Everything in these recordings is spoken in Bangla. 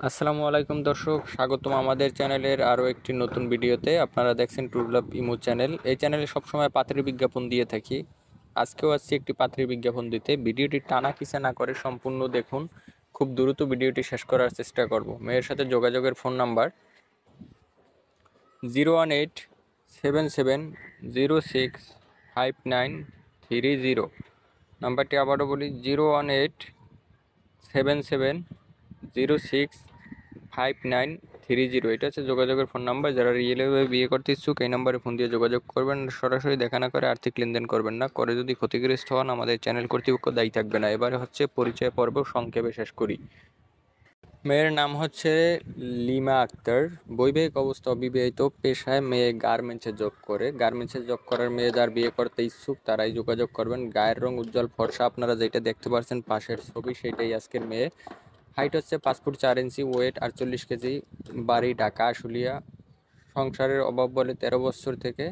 আসসালামু আলাইকুম দর্শক, স্বাগতম আমাদের চ্যানেলের আরও একটি নতুন ভিডিওতে। আপনারা দেখছেন ট্রু লাভ ইমো চ্যানেল। এই চ্যানেলে সবসময় পাত্রীর বিজ্ঞাপন দিয়ে থাকি। আজকেও আসছি একটি পাত্রীর বিজ্ঞাপন দিতে। ভিডিওটি টানা কিসা না করে সম্পূর্ণ দেখুন। খুব দ্রুত ভিডিওটি শেষ করার চেষ্টা করব। মেয়ের সাথে যোগাযোগের ফোন নাম্বার 01877065930। নাম্বারটি আবারও বলি, 01877065930। এটা হচ্ছে যোগাযোগের ফোন নাম্বার। যারা রিয়েলভাবে বিয়ে করতে ইচ্ছুক এই নাম্বারে ফোন দিয়ে যোগাযোগ করবেন। সরাসরি দেখা না করে আর্থিক লেনদেন করবেন না, করে যদি ক্ষতিগ্রস্ত হন আমাদের চ্যানেল কর্তৃপক্ষ দায়ী থাকবে না। এবারে হচ্ছে পরিচয় পর্ব সংক্ষেপে শেষ করি। মেয়ের নাম হচ্ছে লিমা আক্তার। বৈবাহিক অবস্থা অবিবাহিত, পেশায় মেয়ে গার্মেন্টসে জব করে। গার্মেন্টসে জব করার মেয়ে যার বিয়ে করতে ইচ্ছুক তারাই যোগাযোগ করবেন। গায়ের রং উজ্জ্বল ফর্সা, আপনারা যেটা দেখতে পাচ্ছেন পাশের ছবি সেটাই আজকের মেয়ে। হাইট হচ্ছে 5 ফুট 4 ইঞ্চি, ওয়েট 48 কেজি, বাড়ি ঢাকা আশুলিয়া। সংসারের অভাব বলে 13 বছর থেকে,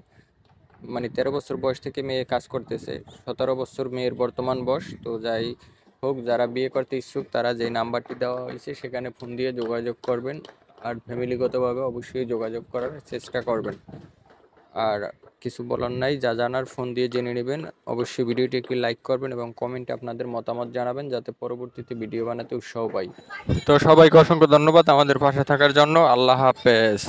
মানে 13 বছর বয়স থেকে মেয়ে কাজ করতেছে। 17 বছর মেয়ের বর্তমান বয়স। তো যাই হোক, যারা বিয়ে করতে ইচ্ছুক তারা যে নাম্বারটি দেওয়া হয়েছে সেখানে ফোন দিয়ে যোগাযোগ করবেন। আর ফ্যামিলিগতভাবে অবশ্যই যোগাযোগ করার চেষ্টা করবেন। আর কিছু বলার নাই, যা জানার ফোন দিয়ে জেনে নেবেন। অবশ্যই ভিডিওটি একটি লাইক করবেন এবং কমেন্টে আপনাদের মতামত জানাবেন, যাতে পরবর্তীতে ভিডিও বানাতে উৎসাহ পাই। তো সবাইকে অসংখ্য ধন্যবাদ আমাদের পাশে থাকার জন্য। আল্লাহ হাফেজ।